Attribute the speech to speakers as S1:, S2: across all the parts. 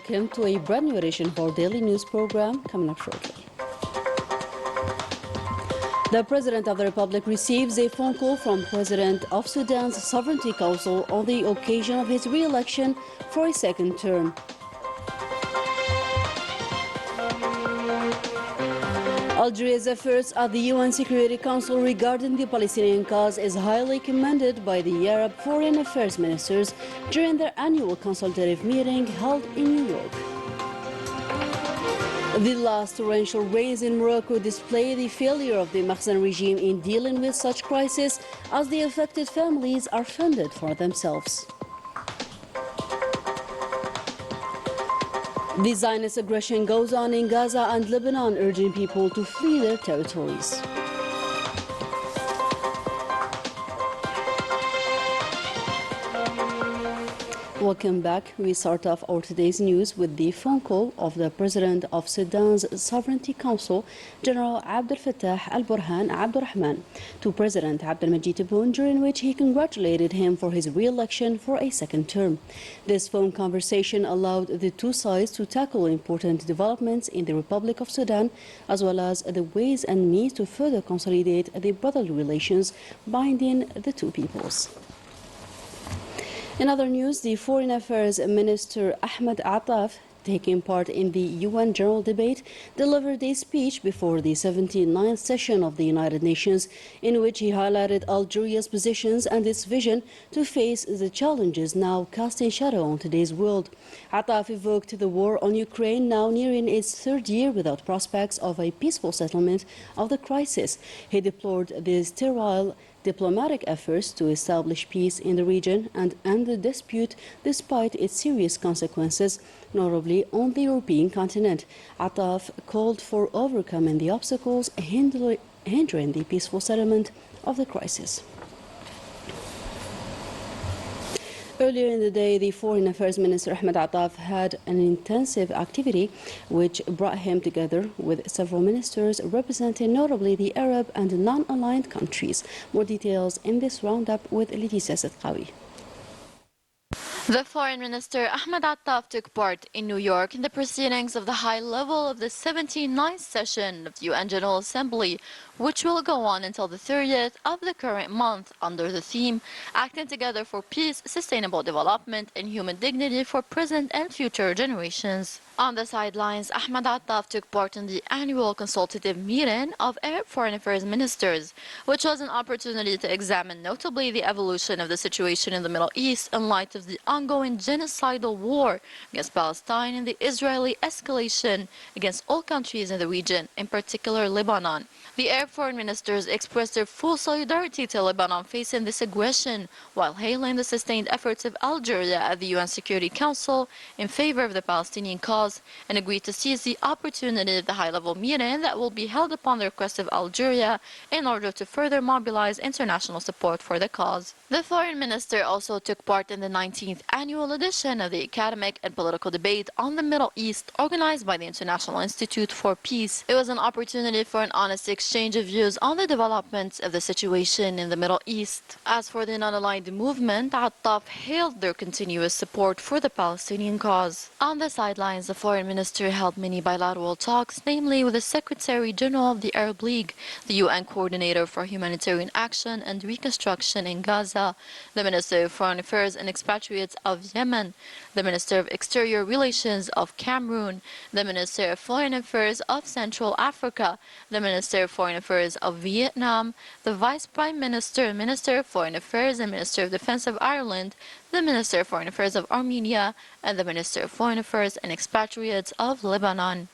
S1: welcome to a brand new edition of our daily news program coming up shortly. The President of the Republic receives a phone call from President of Sudan's Sovereignty Council on the occasion of his re-election for a second term. Algeria's efforts at the UN Security Council regarding the Palestinian cause is highly commended by the Arab Foreign Affairs Ministers during their annual consultative meeting held in New York. The last torrential rains in Morocco display the failure of the Makhzen regime in dealing with such crises, as the affected families are funded for themselves. The Zionist aggression goes on in Gaza and Lebanon, urging people to flee their territories. Welcome back. We start off our today's news with the phone call of the President of Sudan's Sovereignty Council, General Abdel Fattah al-Burhan Abdurrahman, to President Abdelmajid Tebboune, during which he congratulated him for his re-election for a second term. This phone conversation allowed the two sides to tackle important developments in the Republic of Sudan, as well as the ways and means to further consolidate the brotherly relations binding the two peoples. In other news, the Foreign Affairs Minister Ahmed Attaf, taking part in the UN General Debate, delivered a speech before the 79th session of the United Nations, in which he highlighted Algeria's positions and its vision to face the challenges now casting shadow on today's world. Attaf evoked the war on Ukraine, now nearing its third year without prospects of a peaceful settlement of the crisis. He deplored the sterile diplomatic efforts to establish peace in the region and end the dispute despite its serious consequences, notably on the European continent. Attaf called for overcoming the obstacles hindering the peaceful settlement of the crisis. Earlier in the day, the Foreign Affairs Minister Ahmed Attaf had an intensive activity which brought him together with several ministers representing notably the Arab and non-aligned countries. More details in this roundup with Leticia Sedqawi.
S2: The Foreign Minister Ahmed Attaf took part in New York in the proceedings of the high level of the 79th session of the UN General Assembly, which will go on until the 30th of the current month under the theme Acting Together for Peace, Sustainable Development and Human Dignity for Present and Future Generations. On the sidelines, Ahmed Attaf took part in the annual consultative meeting of Arab Foreign Affairs Ministers, which was an opportunity to examine notably the evolution of the situation in the Middle East in light of the ongoing genocidal war against Palestine and the Israeli escalation against all countries in the region, in particular Lebanon. The Arab foreign ministers expressed their full solidarity to Lebanon facing this aggression, while hailing the sustained efforts of Algeria at the UN Security Council in favor of the Palestinian cause, and agreed to seize the opportunity of the high-level meeting that will be held upon the request of Algeria in order to further mobilize international support for the cause. The foreign minister also took part in the 19th annual edition of the academic and political debate on the Middle East organized by the International Institute for Peace. It was an opportunity for an honest exchange of views on the developments of the situation in the Middle East. As for the non-aligned movement, Attaf hailed their continuous support for the Palestinian cause. On the sidelines, the foreign minister held many bilateral talks, namely with the Secretary General of the Arab League, the UN Coordinator for Humanitarian Action and Reconstruction in Gaza, the Minister of Foreign Affairs and Expatriates of Yemen, the Minister of Exterior Relations of Cameroon, the Minister of Foreign Affairs of Central Africa, the Minister of Foreign Affairs of Vietnam, the Vice Prime Minister, Minister of Foreign Affairs and Minister of Defense of Ireland, the Minister of Foreign Affairs of Armenia, and the Minister of Foreign Affairs and Expatriates of Lebanon.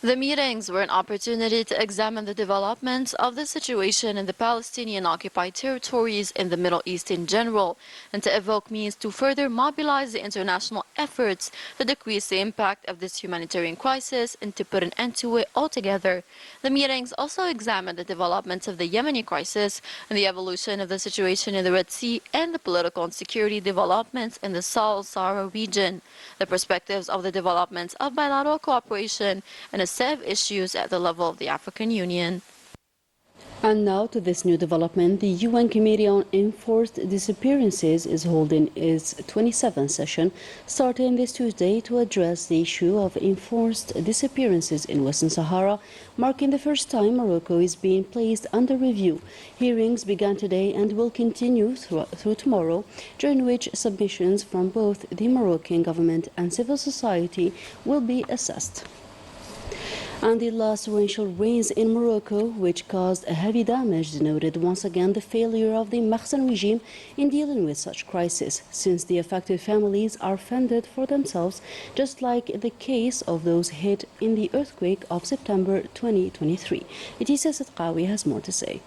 S2: The meetings were an opportunity to examine the developments of the situation in the Palestinian-occupied territories in the Middle East in general, and to evoke means to further mobilize the international efforts to decrease the impact of this humanitarian crisis and to put an end to it altogether. The meetings also examined the developments of the Yemeni crisis and the evolution of the situation in the Red Sea and the political and security developments in the Sahara region, the perspectives of the developments of bilateral cooperation, and a set of issues at the level of the African Union.
S1: And now to this new development. The UN Committee on Enforced Disappearances is holding its 27th session, starting this Tuesday to address the issue of enforced disappearances in Western Sahara, marking the first time Morocco is being placed under review. Hearings began today and will continue through tomorrow, during which submissions from both the Moroccan government and civil society will be assessed. And the last torrential rains in Morocco, which caused a heavy damage, denoted once again the failure of the Mahsen regime in dealing with such crisis, since the affected families are fended for themselves, just like the case of those hit in the earthquake of September 2023. Itisa Sadqawi has more to say.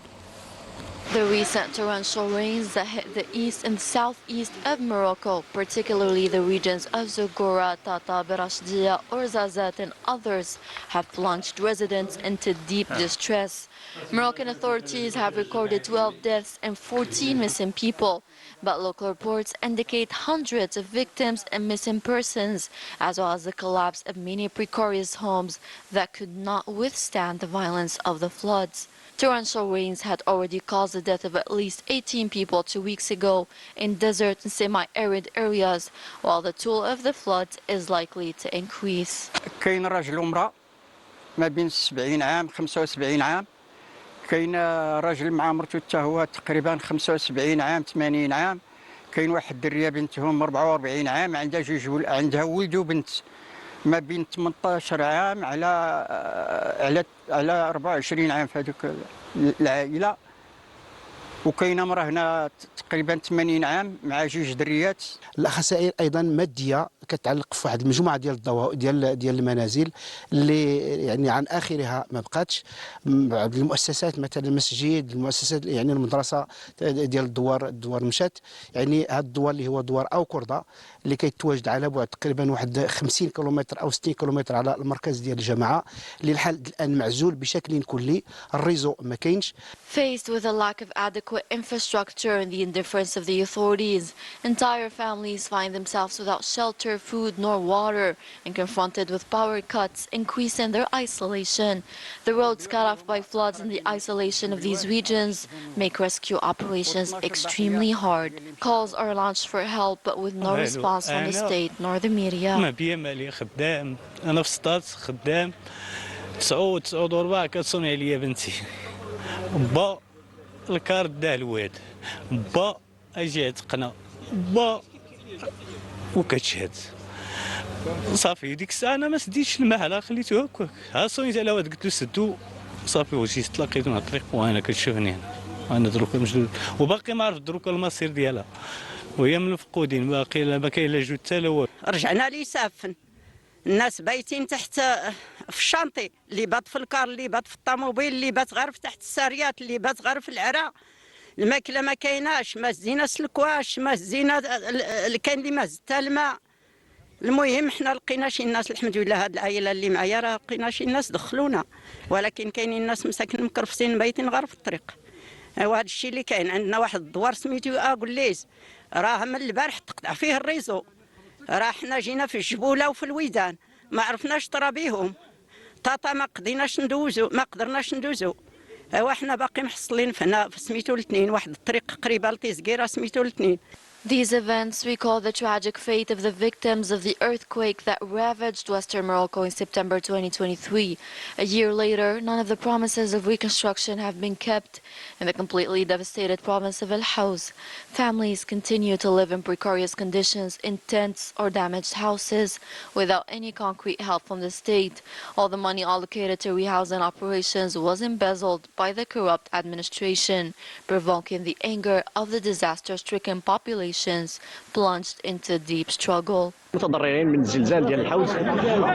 S2: The recent torrential rains that hit the east and southeast of Morocco, particularly the regions of Zougoura, Tata, Berashdia, Ouarzazate and others, have plunged residents into deep distress. Moroccan authorities have recorded 12 deaths and 14 missing people, but local reports indicate hundreds of victims and missing persons, as well as the collapse of many precarious homes that could not withstand the violence of the floods. Torrential rains had already caused the death of at least 18 people 2 weeks ago in desert and semi-arid areas, while the toll of the floods is likely to increase.
S3: كاين راجل ومرأة ما بين 70 عام 75 عام. كاين راجل مع مرته حتى هو تقريبا 75 عام 80 عام. كاين واحد الدريه بنتهم 44 عام عندها ولد وبنت ما بين 18 عام على 24 عام في هذوك العائله. وكاينه مراه هنا تقريبا 80 عام مع جوج دريات.
S4: الخسائر ايضا ماديه كتعلق في واحد المجموعه ديال المنازل اللي يعني عن اخرها ما بقاتش. المؤسسات مثلا المسجد، المؤسسات يعني المدرسه ديال الدوار مشات. يعني هذا الدوار اللي هو دوار او كرده اللي كيتواجد على بعد تقريبا واحد 50 كيلومتر او 60 كيلومتر على المركز ديال الجماعه، اللي الحال الان معزول بشكل كلي. الريزو ما كاينش.
S2: Faced with a lack of adequate infrastructure and the indifference of the authorities, entire families find themselves without shelter, food, nor water, and confronted with power cuts, increasing their isolation. The roads cut off by floods and the isolation of these regions make rescue operations extremely hard. Calls are launched for help, but with no response from the state nor the media.
S5: ما بيا مالي خدام، أنا في سطات خدام 9 كتصوني عليا بنتي. با الكارت داه الواد، با اجي عتقنا، با وكتشهد. صافي ديك الساعه انا ما سديتش المهله خليته هكاك. ها صونيت على واد قلت له سدو صافي وجيت تلاقيت مع الطريق وانا كتشوفني انا دروك مجدود وباقي ما عرفت دروك المصير ديالها وهي من الفقودين باقي ما كاين لا جود حتى لا والو.
S6: رجعنا لي سافن الناس بايتين تحت في الشانطي، اللي بات في الكار، اللي بات في الطوموبيل، اللي بات غير في تحت الساريات، اللي بات غير في العراء. الماكله ما كايناش، ما زينا سلكواش، ما زينا كاين اللي ما زد حتى الماء. المهم حنا لقينا شي ناس الحمد لله، هاد العائله اللي معايا راه لقينا شي ناس دخلونا، ولكن كاينين ناس مساكن مكرفسين بايتين غير في الطريق. وهذا الشيء اللي كاين. عندنا واحد الدوار سميتو اغوليز، راه من البارح تقطع فيه الريزو. راه حنا جينا في الجبوله وفي الويدان ما عرفناش طرا بيهم. طاطا ما قدرناش ندوزو. ايوا حنا باقي محصلين هنا في سميتو الاثنين، واحد الطريق قريبه لتيزكيره سميتو الاثنين.
S2: These events recall the tragic fate of the victims of the earthquake that ravaged western Morocco in September 2023. A year later, none of the promises of reconstruction have been kept. In the completely devastated province of El Haus, families continue to live in precarious conditions in tents or damaged houses without any concrete help from the state. All the money allocated to rehousing operations was embezzled by the corrupt administration, provoking the anger of the disaster-stricken population plunged into deep struggle.
S7: متضررين من الزلزال ديال الحوت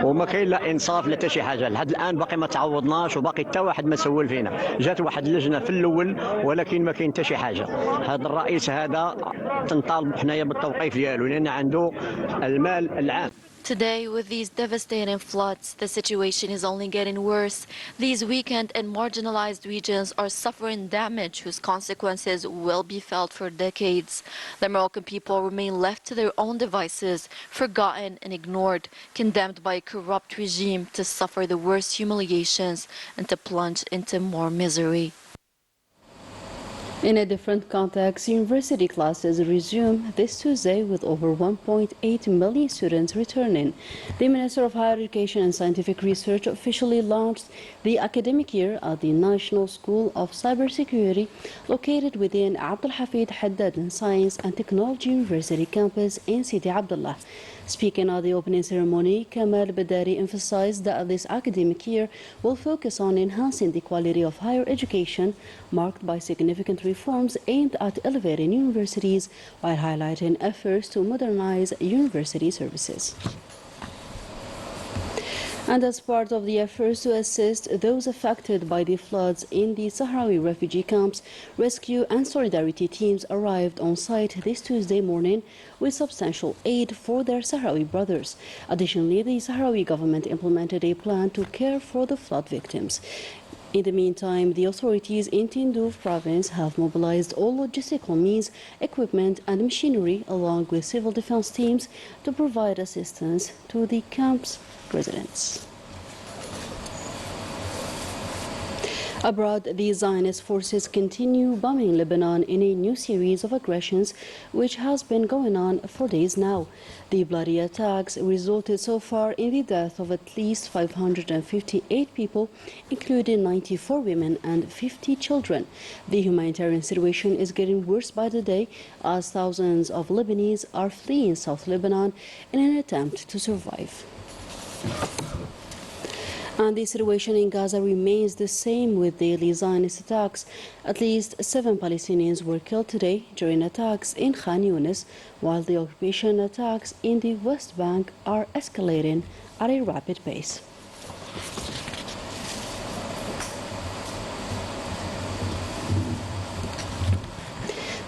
S7: وما كاين لا انصاف لا حتى شي حاجه. لحد الان باقي ما تعوضناش وباقي حتى واحد ما سول فينا. جات واحد اللجنه في الاول ولكن ما كاين حتى شي حاجه. هذا الرئيس هذا تنطالب حنايا بالتوقيف ديالو لان عنده المال العام.
S2: Today, with these devastating floods, the situation is only getting worse. These weakened and marginalized regions are suffering damage whose consequences will be felt for decades. The Moroccan people remain left to their own devices, forgotten and ignored, condemned by a corrupt regime to suffer the worst humiliations and to plunge into more misery.
S1: In a different context, university classes resume this Tuesday with over 1.8 million students returning. The Minister of Higher Education and Scientific Research officially launched the academic year at the National School of Cybersecurity, located within Abdul Hafid Haddad Science and Technology University campus in Sidi Abdullah. Speaking at the opening ceremony, Kamal Badari emphasized that this academic year will focus on enhancing the quality of higher education, marked by significant reforms aimed at elevating universities while highlighting efforts to modernize university services. And as part of the efforts to assist those affected by the floods in the Sahrawi refugee camps, rescue and solidarity teams arrived on site this Tuesday morning with substantial aid for their Sahrawi brothers. Additionally, the Sahrawi government implemented a plan to care for the flood victims. In the meantime, the authorities in Tindouf province have mobilized all logistical means, equipment and machinery along with civil defense teams to provide assistance to the camp's residents. Abroad, the Zionist forces continue bombing Lebanon in a new series of aggressions which has been going on for days now. The bloody attacks resulted so far in the death of at least 558 people, including 94 women and 50 children. The humanitarian situation is getting worse by the day as thousands of Lebanese are fleeing South Lebanon in an attempt to survive. And the situation in Gaza remains the same with daily Zionist attacks. At least 7 Palestinians were killed today during attacks in Khan Yunis, while the occupation attacks in the West Bank are escalating at a rapid pace.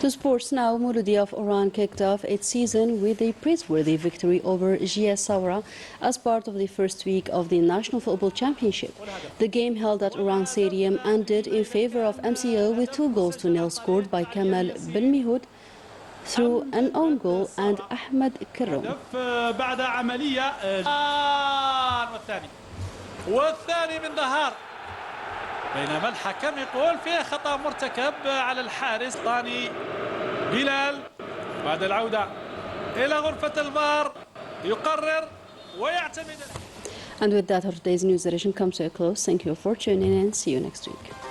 S1: To sports now, Mouloudia of Oran kicked off its season with a praiseworthy victory over GS Saura as part of the first week of the National Football Championship. The game held at Oran Stadium ended in favor of MCO with 2-0 scored by Kamal Belmihud through an own goal and Ahmed Kerroum.
S8: بعد عملية والثاني من ظهر بينما الحكم يقول فيه خطأ مرتكب على الحارس طاني بلال. بعد العودة إلى غرفة الفار يقرر ويعتمد.
S1: And with that, our today's news edition comes to a close. Thank you for tuning in. See you next week.